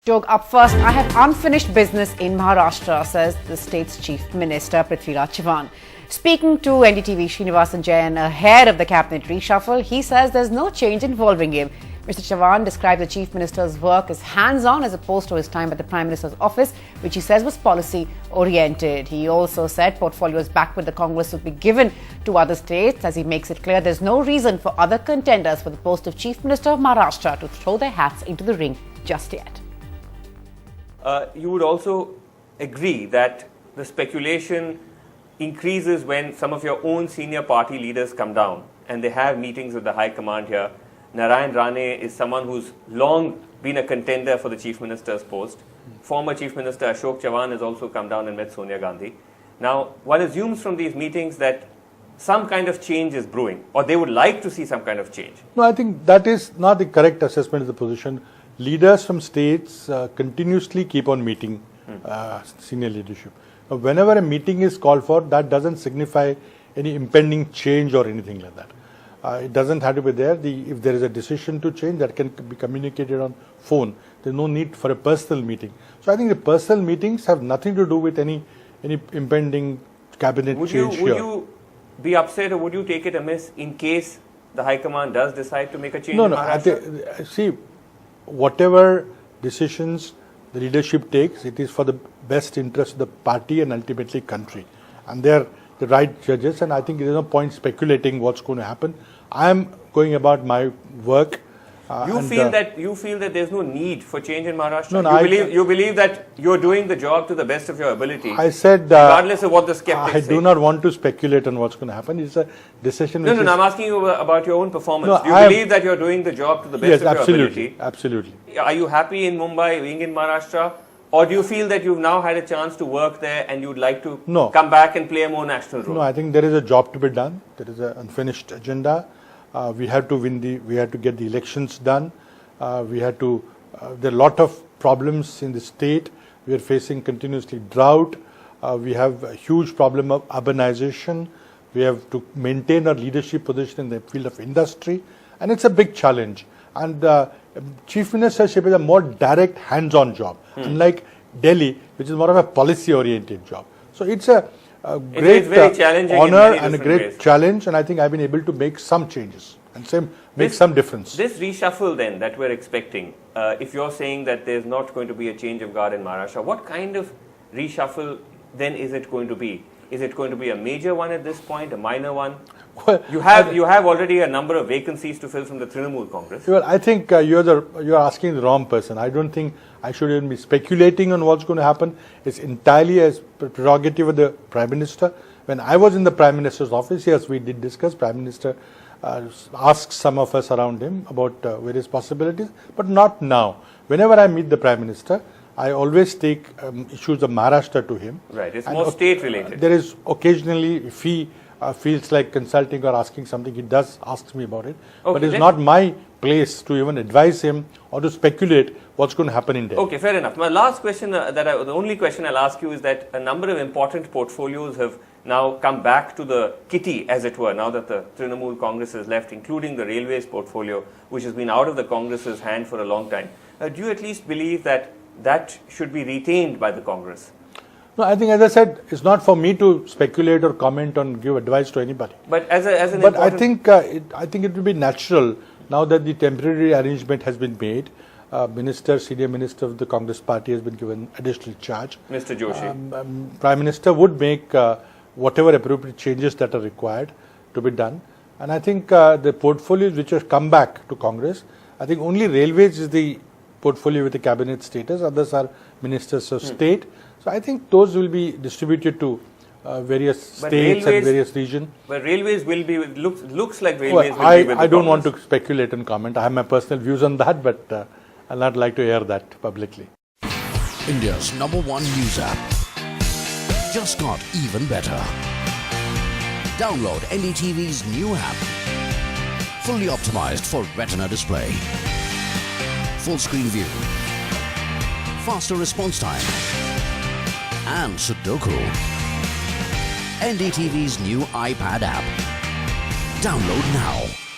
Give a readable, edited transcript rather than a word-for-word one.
Joke up first, I have unfinished business in Maharashtra, says the state's Chief Minister Prithviraj Chavan. Speaking to NDTV, Srinivasan Jain ahead of the cabinet reshuffle, he says there's no change involving him. Mr. Chavan described the Chief Minister's work as hands-on as opposed to his time at the Prime Minister's office, which he says was policy-oriented. He also said portfolios back with the Congress would be given to other states, as he makes it clear there's no reason for other contenders for the post of Chief Minister of Maharashtra to throw their hats into the ring just yet. You would also agree that the speculation increases when some of your own senior party leaders come down and they have meetings with the High Command here. Narayan Rane is someone who's long been a contender for the Chief Minister's post. Former Chief Minister Ashok Chavan has also come down and met Sonia Gandhi. Now, one assumes from these meetings that some kind of change is brewing, or they would like to see some kind of change. No, I think that is not the correct assessment of the position. Leaders from states continuously keep on meeting senior leadership. Now, whenever a meeting is called for, that doesn't signify any impending change or anything like that. It doesn't have to be there. If there is a decision to change, that can be communicated on phone. There's no need for a personal meeting. So I think the personal meetings have nothing to do with any impending cabinet change here. Would you be upset or would you take it amiss in case the High Command does decide to make a change in Maharashtra? See, whatever decisions the leadership takes, it is for the best interest of the party and ultimately country. And they're the right judges, and I think there's no point speculating what's going to happen. I'm going about my work. You feel that there's no need for change in Maharashtra? No, you believe that you're doing the job to the best of your ability. I said, regardless of what the skeptics say. I do not want to speculate on what's going to happen. It's a decision. No, I'm asking you about your own performance. Do you believe that you're doing the job to the best of your ability? Absolutely. Are you happy in Mumbai, being in Maharashtra? Or do you feel that you've now had a chance to work there and you'd like to come back and play a more national role? No, I think there is a job to be done. There is an unfinished agenda. We have to get the elections done. There are a lot of problems in the state. We are facing continuously drought. We have a huge problem of urbanization. We have to maintain our leadership position in the field of industry. And it's a big challenge. And Chief Ministership is a more direct, hands-on job, unlike Delhi, which is more of a policy-oriented job. So it's a great honor and a great challenge, and I think I've been able to make some changes and make some difference. This reshuffle then that we're expecting, if you're saying that there's not going to be a change of guard in Maharashtra, what kind of reshuffle then is it going to be? Is it going to be a major one at this point, a minor one? Well, you have already a number of vacancies to fill from the Trinamool Congress. Well, I think you're asking the wrong person. I don't think I should even be speculating on what's going to happen. It's entirely a prerogative of the Prime Minister. When I was in the Prime Minister's office, yes, we did discuss. Prime Minister asked some of us around him about various possibilities, but not now. Whenever I meet the Prime Minister, I always take issues of Maharashtra to him. Right, it's more state-related. There is occasionally, if he feels like consulting or asking something, he does ask me about it. Okay, but it's not my place to even advise him or to speculate what's going to happen in Delhi. Okay, fair enough. My last question, the only question I'll ask you is that a number of important portfolios have now come back to the kitty, as it were, now that the Trinamool Congress has left, including the railways portfolio, which has been out of the Congress's hand for a long time. Do you at least believe that should be retained by the Congress? No, I think, as I said, it's not for me to speculate or comment or give advice to anybody. But I think it will be natural now that the temporary arrangement has been made. Senior Minister of the Congress Party has been given additional charge. Mr. Joshi. Prime Minister would make whatever appropriate changes that are required to be done. And I think the portfolios which have come back to Congress, I think only railways is the portfolio with the cabinet status. Others are ministers of state. So I think those will be distributed to various states and various regions. But railways will be, looks like railways will be with I don't want to speculate and comment. I have my personal views on that, but I'll not like to air that publicly. India's #1 news app just got even better. Download NDTV's new app. Fully optimized for retina display. Full screen view. Faster response time. And Sudoku. NDTV's new iPad app. Download now.